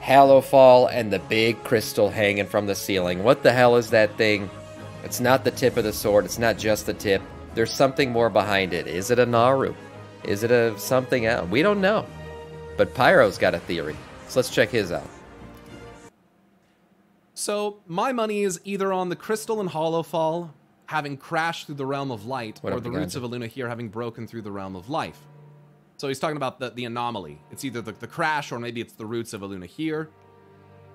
HALLOWFALL and the big crystal hanging from the ceiling. What the hell is that thing? It's not the tip of the sword. It's not just the tip. There's something more behind it. Is it a Naru? Is it a something else? We don't know. But Pyro's got a theory. So let's check his out. So my money is either on the crystal in HALLOWFALL having crashed through the realm of light, or the roots of Aluna here having broken through the realm of life. So he's talking about the anomaly. It's either the crash, or maybe it's the roots of Aluna here.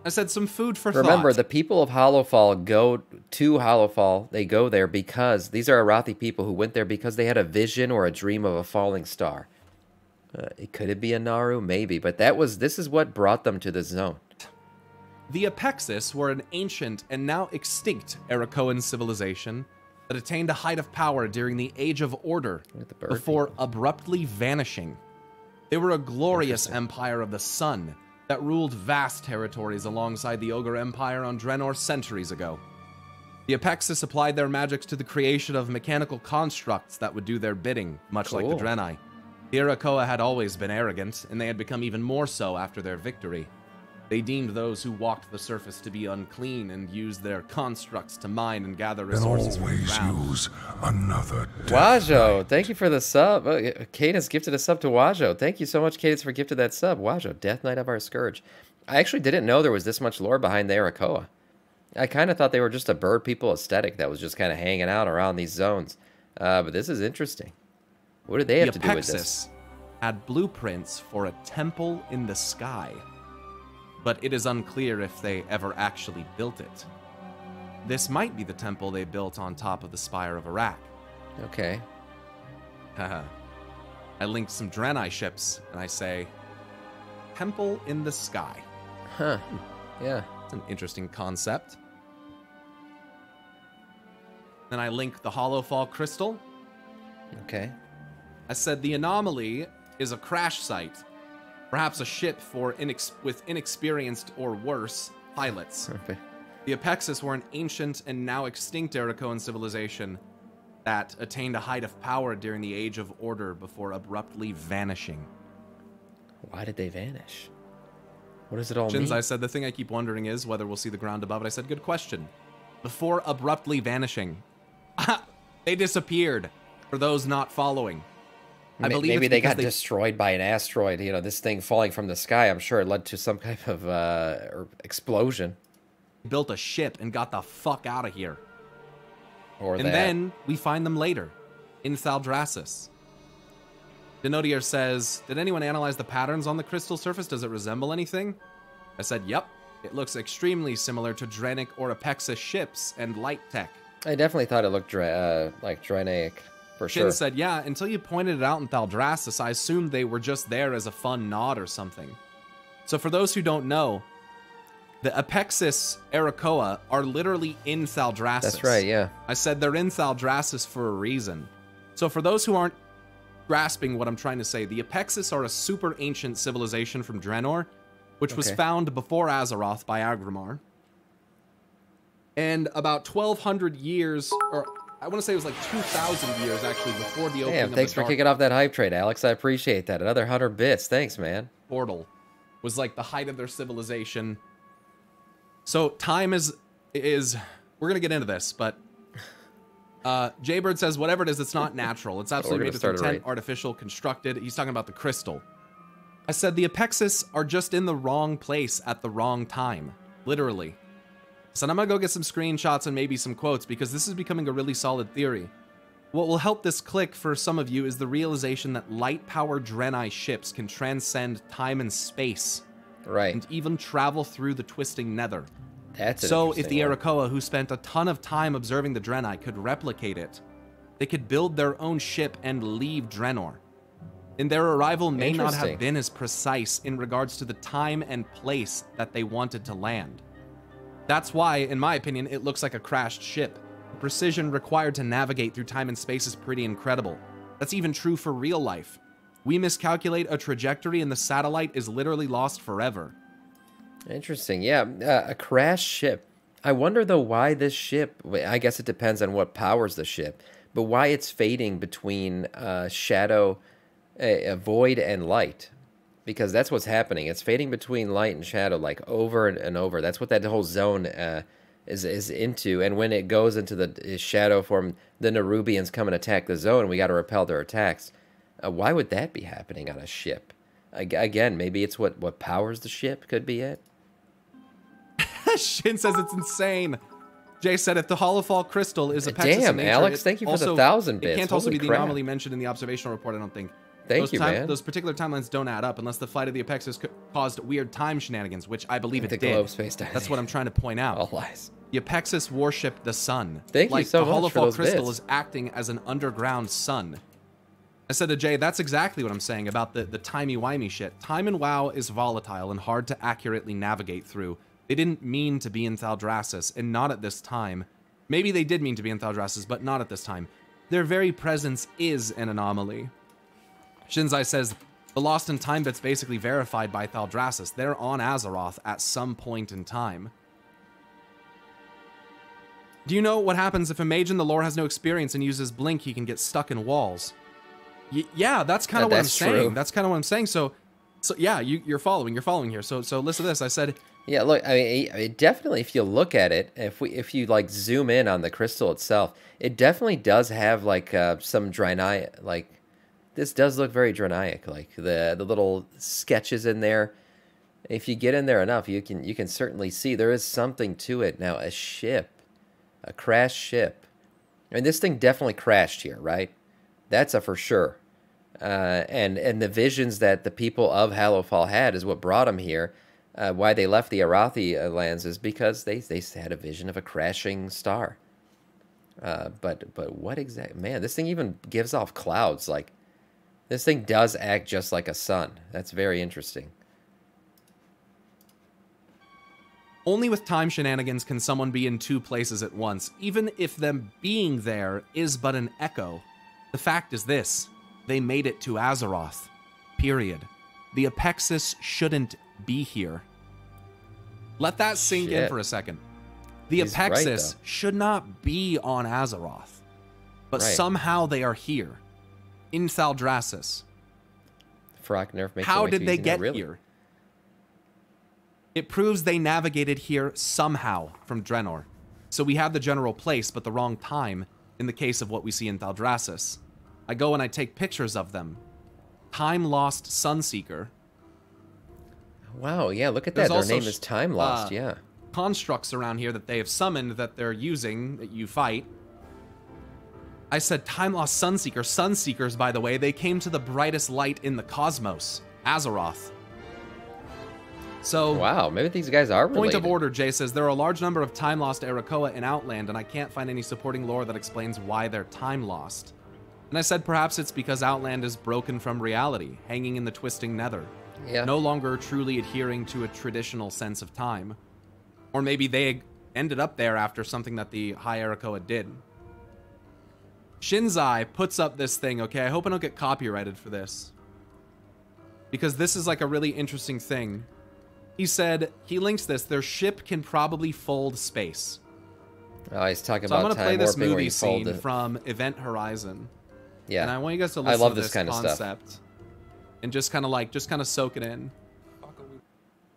I said some food for thought. Remember, the people of HALLOWFALL go to HALLOWFALL. They go there because these are Arathi people who went there because they had a vision or a dream of a falling star. Could it be a Naru? Maybe, but this is what brought them to the zone. The Apexis were an ancient and now extinct Arakoan civilization that attained a height of power during the Age of Order before abruptly vanishing. They were a glorious empire of the sun that ruled vast territories alongside the Ogre Empire on Draenor centuries ago. The Apexis applied their magics to the creation of mechanical constructs that would do their bidding, much like the Draenei. The Arakoa had always been arrogant, and they had become even more so after their victory. They deemed those who walked the surface to be unclean and used their constructs to mine and gather resources from the ground. Use another Wajo, thank you for the sub. Cadence gifted a sub to Wajo. Thank you so much, Cadence, for gifting that sub. Wajo, Death Knight of our Scourge. I actually didn't know there was this much lore behind the Arakoa. I kind of thought they were just a bird people aesthetic that was just kind of hanging out around these zones. But this is interesting. What do they have to do with this? The Apexis had blueprints for a temple in the sky, but it is unclear if they ever actually built it. This might be the temple they built on top of the Spire of Iraq. Okay. Haha. I linked some Draenei ships, and I say, temple in the sky. Huh. Yeah. It's an interesting concept. Then I link the HALLOWFALL crystal. Okay. I said the anomaly is a crash site. Perhaps a ship for with inexperienced or worse pilots. Okay. The Apexis were an ancient and now extinct Arakoan civilization that attained a height of power during the Age of Order before abruptly vanishing. Why did they vanish? What does it all mean? I said the thing I keep wondering is whether we'll see the ground above it. I said, good question. Before abruptly vanishing, they disappeared. For those not following. I believe maybe they got destroyed by an asteroid. You know, this thing falling from the sky. I'm sure it led to some kind of explosion. Built a ship and got the fuck out of here. And then we find them later in Thaldraszus. Denotier says, did anyone analyze the patterns on the crystal surface? Does it resemble anything? I said, yep. It looks extremely similar to Dranic or Apexis ships and light tech. I definitely thought it looked like Draeneic. For sure. Shin said, yeah, until you pointed it out in Thaldraszus, I assumed they were just there as a fun nod or something. So for those who don't know, the Apexis Arakoa are literally in Thaldraszus. That's right, yeah. I said they're in Thaldraszus for a reason. So for those who aren't grasping what I'm trying to say, the Apexis are a super ancient civilization from Draenor, which was found before Azeroth by Agrimar. And about 1,200 years, or I want to say it was like 2,000 years, actually, before the opening of the thanks for kicking off that hype trade, Alex. I appreciate that. Another 100 bits. Thanks, man. Portal was like the height of their civilization. So time is we're going to get into this, but Jaybird says, whatever it is, it's not natural. It's absolutely made with intent, artificial, constructed. He's talking about the crystal. I said the Apexis are just in the wrong place at the wrong time. Literally. So I'm going to go get some screenshots and maybe some quotes because this is becoming a really solid theory. What will help this click for some of you is the realization that light-powered Draenei ships can transcend time and space. Right. And even travel through the twisting nether. That's so if the Arakoa, who spent a ton of time observing the Draenei, could replicate it, they could build their own ship and leave Draenor. And their arrival may not have been as precise in regards to the time and place that they wanted to land. That's why, in my opinion, it looks like a crashed ship. The precision required to navigate through time and space is pretty incredible. That's even true for real life. We miscalculate a trajectory and the satellite is literally lost forever. Interesting. Yeah, a crashed ship. I wonder, though, why this ship... I guess it depends on what powers the ship. But why it's fading between shadow, void, and light. because that's what's happening. It's fading between light and shadow like over and over. That's what that whole zone is into. And when it goes into the shadow form, the Nerubians come and attack the zone. We got to repel their attacks. Why would that be happening on a ship? Again, maybe it's what powers the ship. Could be it. Shin says it's insane. Jay said if the HALLOWFALL crystal is a Pexus damn, in nature, Alex, thank you for the 1,000 bits. It can't Holy also be the crap. anomaly mentioned in the observational report, I don't think. Thank you, man. Those particular timelines don't add up unless the flight of the Apexus caused weird time shenanigans, which I believe it did. Globe space time. That's what I'm trying to point out. All lies. The Apexus worshipped the sun. Thank you so much for The those HALLOWFALL crystal bits. is acting as an underground sun. I said to Jay, that's exactly what I'm saying about the timey-wimey shit. Time in WoW is volatile and hard to accurately navigate through. They didn't mean to be in Thaldraszus, and not at this time. Maybe they did mean to be in Thaldraszus, but not at this time. Their very presence is an anomaly. Shinzai says, the Lost in Time bit's basically verified by Thaldraszus. They're on Azeroth at some point in time. Do you know what happens if a mage in the lore has no experience and uses Blink, he can get stuck in walls? Yeah, that's kind of what I'm saying. True. That's kind of what I'm saying. So yeah, you're following here. So listen to this. I said, yeah, look, I mean, definitely if you look at it, if you like zoom in on the crystal itself, it definitely does have like some Draenei, like this does look very Draeneic, like the little sketches in there. If you get in there enough, you can certainly see there is something to it. Now, a ship, a crashed ship. I mean, this thing definitely crashed here, right? That's a for sure. And the visions that the people of HALLOWFALL had is what brought them here. Why they left the Arathi lands is because they had a vision of a crashing star. But what exactly? Man, this thing even gives off clouds. Like, this thing does act just like a sun. That's very interesting. Only with time shenanigans can someone be in two places at once, even if them being there is but an echo. The fact is this. They made it to Azeroth. Period. The Apexus shouldn't be here. Let that sink in for a second. The Apexus should not be on Azeroth. But somehow they are here. In Thaldraszus. How did they get here? It proves they navigated here somehow from Draenor. So we have the general place, but the wrong time in the case of what we see in Thaldraszus. I go and I take pictures of them. Time Lost Sunseeker. Wow, yeah, look at that. Their name is Time Lost, yeah. Constructs around here that they have summoned that they're using, that you fight. I said Time Lost Sunseeker. Sunseekers, by the way, they came to the brightest light in the cosmos, Azeroth. So, wow, maybe these guys are related. Point of order, Jay says, there are a large number of time lost Arakoa in Outland, and I can't find any supporting lore that explains why they're time lost. And I said perhaps it's because Outland is broken from reality, hanging in the twisting nether. Yeah. No longer truly adhering to a traditional sense of time. Or maybe they ended up there after something that the High Arakoa did. Shinzai puts up this thing, okay? I hope I don't get copyrighted for this. Because this is like a really interesting thing. He said, he links this, their ship can probably fold space. Oh, he's talking so about I'm time going to play this warping movie scene from Event Horizon. Yeah. And I want you guys to listen love to this this kind of concept. Stuff. And just kind of soak it in.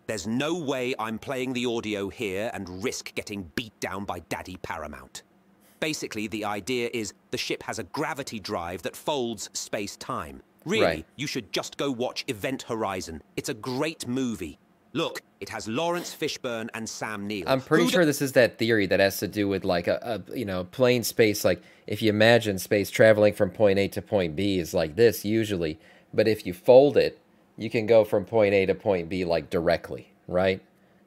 There's no way I'm playing the audio here and risk getting beat down by Daddy Paramount. Basically, the idea is the ship has a gravity drive that folds space-time. Really, you should just go watch Event Horizon. It's a great movie. Look, it has Lawrence Fishburne and Sam Neill. I'm pretty sure this is that theory that has to do with like a plane space. Like if you imagine space traveling from point A to point B is like this usually, but if you fold it, you can go from point A to point B like directly, right?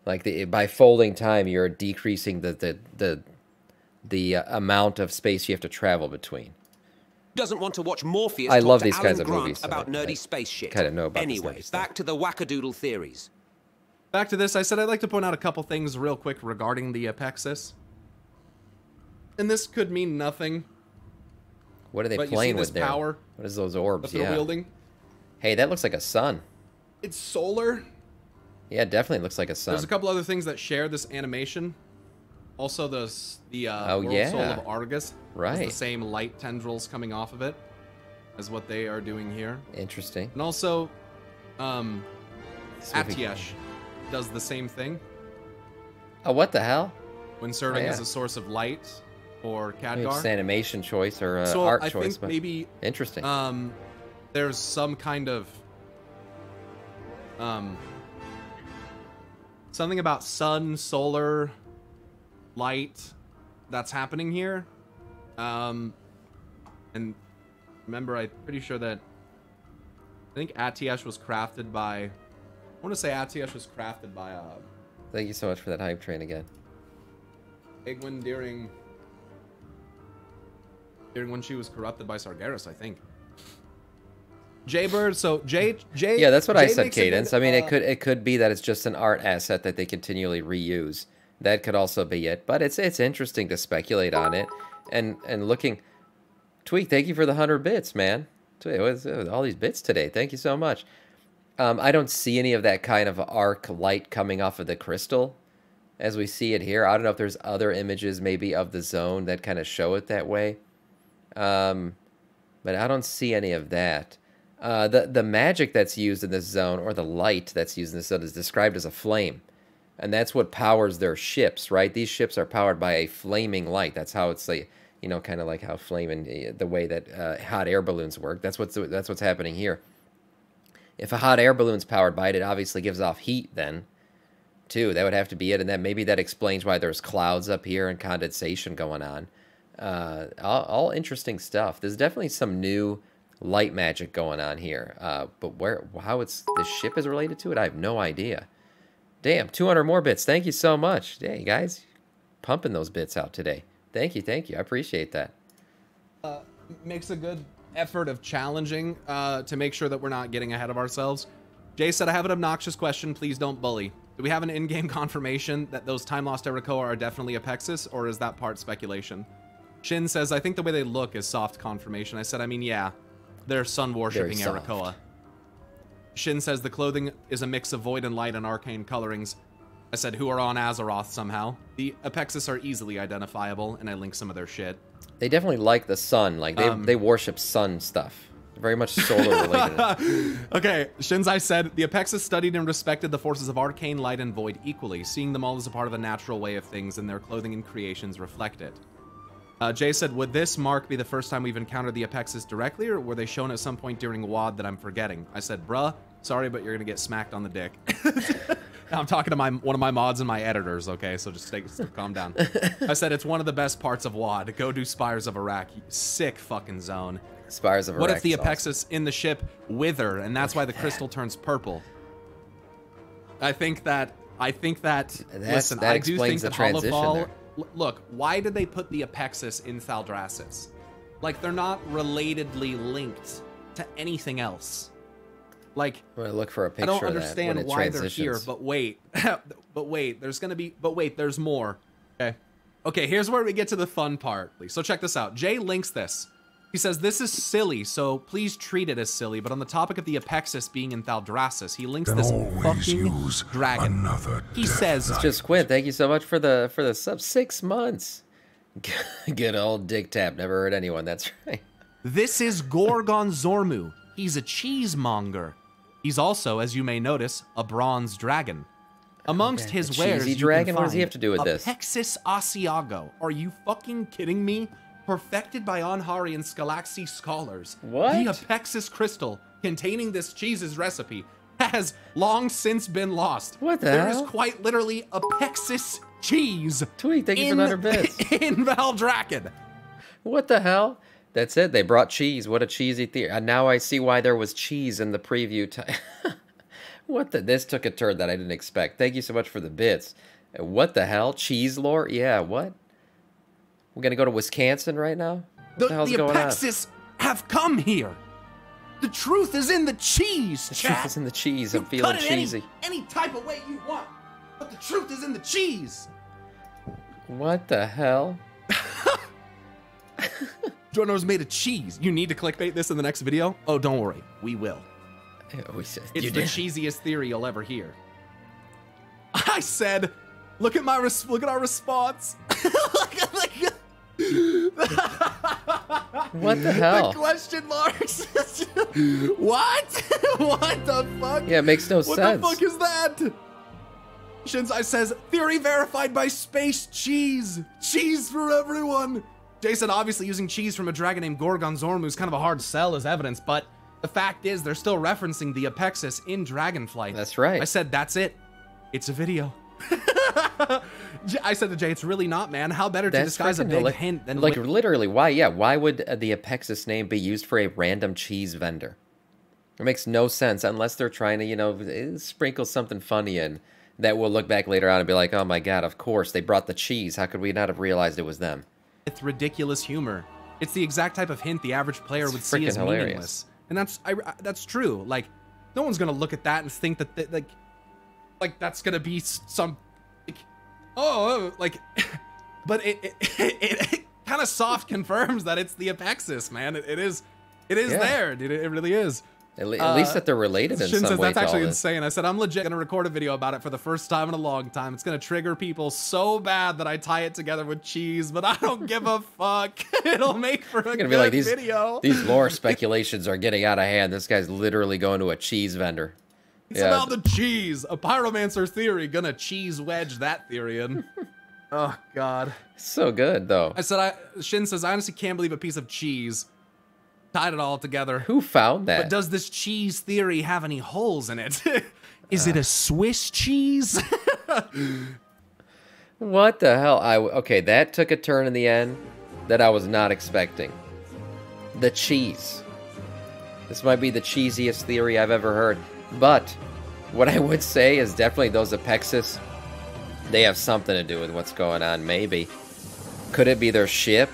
Like by folding time, you're decreasing the amount of space you have to travel between. Doesn't want to watch Morpheus I talk love to these Alan kinds of Grant movies. So about nerdy space shit. Kind of know about anyway, back to the wackadoodle theories. Back to this, I said I'd like to point out a couple things real quick regarding the Apexus. And this could mean nothing. What are they playing with there? Power what is those orbs? that they're wielding? Hey, that looks like a sun. It's solar. Yeah, it definitely looks like a sun. There's a couple other things that share this animation. Also, the World Soul of Argus. Right. Has the same light tendrils coming off of it as what they are doing here. Interesting. And also, Atiesh does the same thing. Oh, what the hell? When serving as a source of light for Khadgar. It's an animation choice or so art I choice. think maybe interesting. There's some kind of something about sun, solar, light that's happening here. And remember, I'm pretty sure that I think Atiesh was crafted by. I want to say Atiesh was crafted by Thank you so much for that hype train again. Egwene during when she was corrupted by Sargeras, I think. Jaybird, so Jay. Yeah, that's what Jay I said, makes a Cadence. good, I mean, it could be that it's just an art asset that they continually reuse. That could also be it. But it's interesting to speculate on it and looking. Tweak, thank you for the 100 bits, man. It was all these bits today. Thank you so much. I don't see any of that kind of arc light coming off of the crystal as we see it here. I don't know if there's other images maybe of the zone that kind of show it that way. But I don't see any of that. The magic that's used in this zone, or the light that's used in this zone, is described as a flame. And that's what powers their ships, right? These ships are powered by a flaming light. That's how it's like, you know, kind of like how flame and the way that hot air balloons work. That's what's happening here. If a hot air balloon's powered by it, it obviously gives off heat then, too. That would have to be it. And then maybe that explains why there's clouds up here and condensation going on. All interesting stuff. There's definitely some new light magic going on here. But how this ship is related to it, I have no idea. Damn, 200 more bits. Thank you so much. Hey, guys, pumping those bits out today. Thank you. I appreciate that. Makes a good effort of challenging to make sure that we're not getting ahead of ourselves. Jay said, I have an obnoxious question. Please don't bully. Do we have an in-game confirmation that those time-lost Erakoa are definitely Apexis, or is that part speculation? Shin says, I think the way they look is soft confirmation. I said, I mean, yeah, they're sun-worshipping Erakoa. Shin says, the clothing is a mix of void and light and arcane colorings. I said, who are on Azeroth somehow. The Apexis are easily identifiable, and I link some of their shit. They definitely like the sun. Like, they worship sun stuff. Very much solar related. Okay, Shinzai said, the Apexis studied and respected the forces of arcane, light, and void equally, seeing them all as a part of a natural way of things, and their clothing and creations reflect it. Jay said, would this mark be the first time we've encountered the Apexis directly, or were they shown at some point during WoD that I'm forgetting? I said, bruh, sorry, but you're gonna get smacked on the dick. I'm talking to one of my mods and my editors, okay? So just calm down. I said, it's one of the best parts of WoD. Go do Spires of Iraq. Sick fucking zone. Spires of Iraq. What if the Apexis in the ship wither, and that's why the crystal turns purple? I think that. Listen, I do think that HALLOWFALL. Look, why did they put the Apexis in Thaldraszus? Like, they're not relatedly linked to anything else. Like, I'm gonna look for a picture. I don't understand of that why they're here, but wait. There's more. Okay, here's where we get to the fun part. So check this out. Jay links this. He says, this is silly, so please treat it as silly, but on the topic of the Apexis being in Thaldraszus, he links this fucking dragon. He says, it's just Quinn, thank you so much for the sub. 6 months. Good old Dick Tap, never hurt anyone, that's right. This is Gorgon Zormu. He's a cheesemonger. He's also, as you may notice, a bronze dragon. Amongst his wares, you dragon? can What does he find have to do with this? Apexis Asiago. Are you fucking kidding me? Perfected by Anhari and Skalaxy scholars. What? The Apexis crystal containing this cheese's recipe has long since been lost. What the hell? There is quite literally Apexis cheese. Tweet, thank you for 100 bits. In Valdrakken. What the hell? That's it. They brought cheese. What a cheesy theory. Now I see why there was cheese in the preview. This took a turn that I didn't expect. Thank you so much for the bits. What the hell? Cheese lore? Yeah, what? We're going to go to Wisconsin right now? What the hell's going on? The Apexis have come here. The truth is in the cheese, The truth is in the cheese. I'm feeling cheesy. Any type of way you want, but the truth is in the cheese. What the hell? Jordan was made of cheese. You need to clickbait this in the next video? Oh, don't worry. We will. It's the cheesiest theory you'll ever hear. I said, look at our response. What the hell? The question marks. What? What the fuck? Yeah, it makes no what sense. What the fuck is that? Shinsai says, theory verified by space cheese. Cheese for everyone. Jason obviously using cheese from a dragon named Gorgon Zormu is kind of a hard sell as evidence, but the fact is they're still referencing the Apexis in Dragonflight. That's right. I said, that's it. It's a video. I said to Jay, it's really not, man. How better to disguise a big hint than... Like, literally, why would the Apexis name be used for a random cheese vendor? It makes no sense unless they're trying to, you know, sprinkle something funny in that we'll look back later on and be like, oh my god, of course, they brought the cheese. How could we not have realized it was them? It's ridiculous humor. It's the exact type of hint the average player would see as meaningless. And that's true. Like, no one's gonna look at that and think that like that's gonna be some but it kind of soft confirms that it's the Apexis, man. It is there, dude. It really is. At least that they're related in Shin some says, way. that's actually insane. I said, I'm legit gonna record a video about it for the first time in a long time. It's gonna trigger people so bad that I tie it together with cheese, but I don't give a fuck. It'll make for a good video. These lore speculations are getting out of hand. This guy's literally going to a cheese vendor. It's about the cheese. A pyromancer theory gonna cheese wedge that theory in. Oh god. So good though. Shin says, I honestly can't believe a piece of cheese tied it all together. Who found that? But does this cheese theory have any holes in it? Is it a Swiss cheese? What the hell? Okay, that took a turn in the end that I was not expecting. The cheese. This might be the cheesiest theory I've ever heard. But what I would say is definitely those Apexis, they have something to do with what's going on, maybe. Could it be their ship?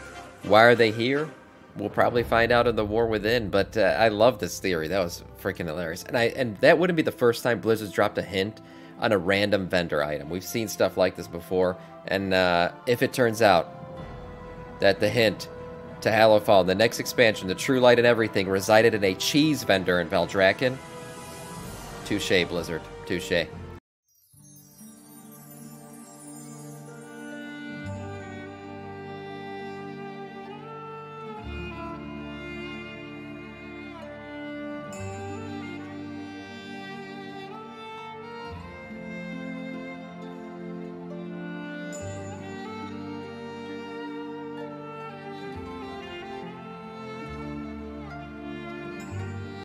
Why are they here? We'll probably find out in the War Within, but I love this theory. That was freaking hilarious. And that wouldn't be the first time Blizzard's dropped a hint on a random vendor item. We've seen stuff like this before, and if it turns out that the hint to HALLOWFALL, the next expansion, the True Light and everything, resided in a cheese vendor in Valdrakken, touche, Blizzard. Touche.